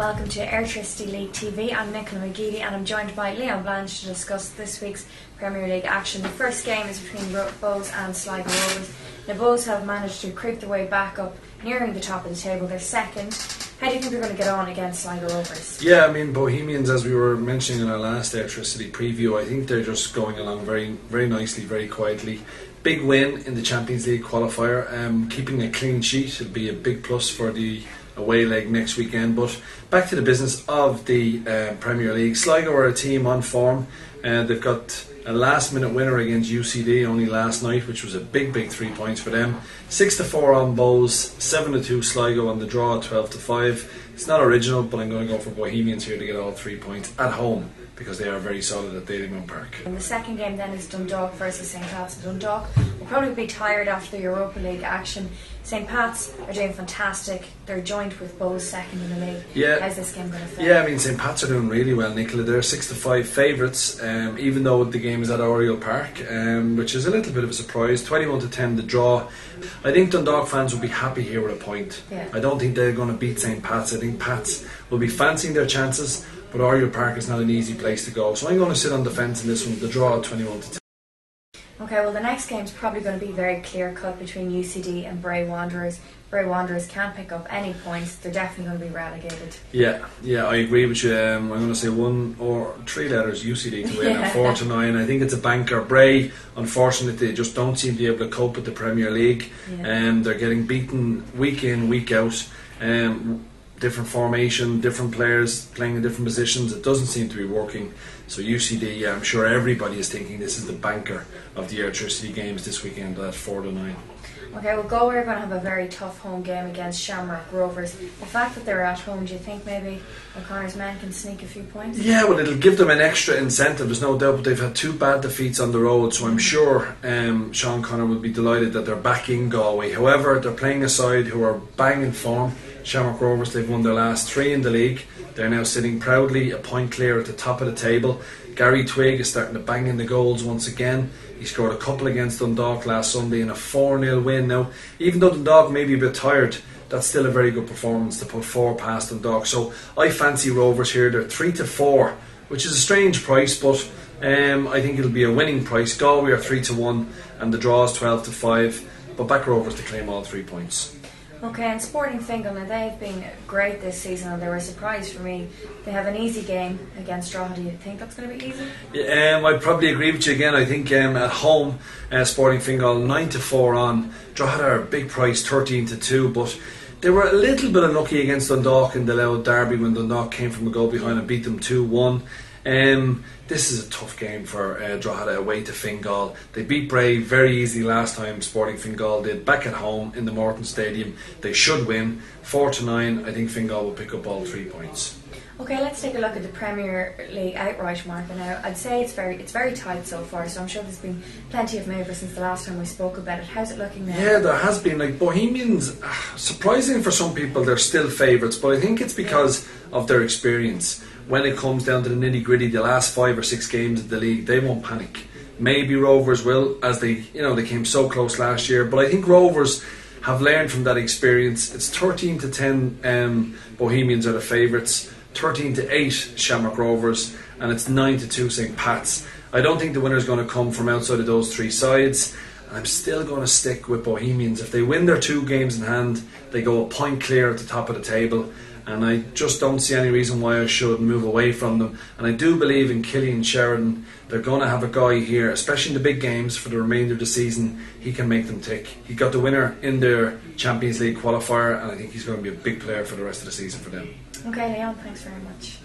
welcome to Airtricity League TV. I'm Nicola McGeady and I'm joined by Leon Blanche to discuss this week's Premier League action. The first game is between Bohs and Sligo Rovers. Now Bohs have managed to creep their way back up, nearing the top of the table. They're second. How do you think they're going to get on against Sligo Rovers? Yeah, I mean, Bohemians, as we were mentioning in our last Airtricity preview, I think they're just going along very, very nicely, very quietly. Big win in the Champions League qualifier, keeping a clean sheet. It'll be a big plus for the away leg next weekend. But back to the business of the Premier League. Sligo are a team on form. They've got a last minute winner against UCD only last night, which was a big 3 points for them. 6-4 on Bohs, 7-2 Sligo on the draw, 12-5. It's not original, but I'm going to go for Bohemians here to get all 3 points at home, because they are very solid at Dalymount Park. And the second game then is Dundalk versus St Pats. Dundalk will probably be tired after the Europa League action. St Pats are doing fantastic. They're joint with Bohs second in the league. Yeah. How's this game going to fit? Yeah, I mean, St Pats are doing really well, Nicola. They're 6-5 favourites, even though the game is at Oriel Park, which is a little bit of a surprise. 21-10 the draw. I think Dundalk fans will be happy here with a point. Yeah. I don't think they're going to beat St Pats. I think Pats will be fancying their chances, but Oriel Park is not an easy place to go. So I'm going to sit on the fence in this one, the draw at 21-10. Okay, well the next game is probably going to be very clear cut between UCD and Bray Wanderers. Bray Wanderers can't pick up any points. They're definitely going to be relegated. Yeah, I agree with you. I'm going to say 1 or 3 letters UCD to win, and 4-9. I think it's a banker. Bray, unfortunately, they just don't seem to be able to cope with the Premier League. Yeah. They're getting beaten week in, week out. Different formation, different players playing in different positions. It doesn't seem to be working. So UCD, I'm sure everybody is thinking this is the banker of the Airtricity games this weekend at 4-9. Okay, well Galway are going to have a very tough home game against Shamrock Rovers. The fact that they're at home, do you think maybe O'Connor's men can sneak a few points? Yeah, well, it'll give them an extra incentive, there's no doubt, but they've had 2 bad defeats on the road, so I'm sure Sean Connor will be delighted that they're back in Galway. However, they're playing a side who are bang in form. Shamrock Rovers, they've won their last 3 in the league. They're now sitting proudly a point clear at the top of the table. Gary Twigg is starting to bang in the goals once again. He scored a couple against Dundalk last Sunday in a 4-0 win. Now, even though Dundalk may be a bit tired, that's still a very good performance to put 4 past Dundalk. So I fancy Rovers here. They're 3-4, which is a strange price, but I think it'll be a winning price. Galway are 3-1 and the draw is 12-5, but back Rovers to claim all 3 points. Okay, and Sporting Fingal, now they've been great this season and they were a surprise for me. They have an easy game against Drogheda. Do you think that's going to be easy? Yeah, I'd probably agree with you again. I think at home, Sporting Fingal 9-4 on. Drogheda are a big price, 13-2, but they were a little bit unlucky against Dundalk in the Louth derby when Dundalk came from a goal behind and beat them 2-1. This is a tough game for Drogheda away to Fingal. They beat Bray very easily last time, Sporting Fingal did. Back at home in the Morton Stadium, they should win. 4-9, I think Fingal will pick up all 3 points. Okay, let's take a look at the Premier League outright market now. I'd say it's very tight so far, so I'm sure there's been plenty of movers since the last time we spoke about it. How's it looking now? Yeah, there has been. Like Bohemians, surprising for some people, they're still favourites, but I think it's because of their experience. When it comes down to the nitty gritty, the last 5 or 6 games of the league, they won't panic. Maybe Rovers will, as they came so close last year, but I think Rovers have learned from that experience. It's 13-10 Bohemians are the favourites, 13-8 Shamrock Rovers, and it's 9-2 St Pats. I don't think the winner is going to come from outside of those 3 sides, and I'm still going to stick with Bohemians. If they win their 2 games in hand, they go a point clear at the top of the table, and I just don't see any reason why I should move away from them. And I do believe in Killian Sheridan. They're going to have a guy here, especially in the big games for the remainder of the season. He can make them tick. He got the winner in their Champions League qualifier, and I think he's going to be a big player for the rest of the season for them. Okay, Leon, thanks very much.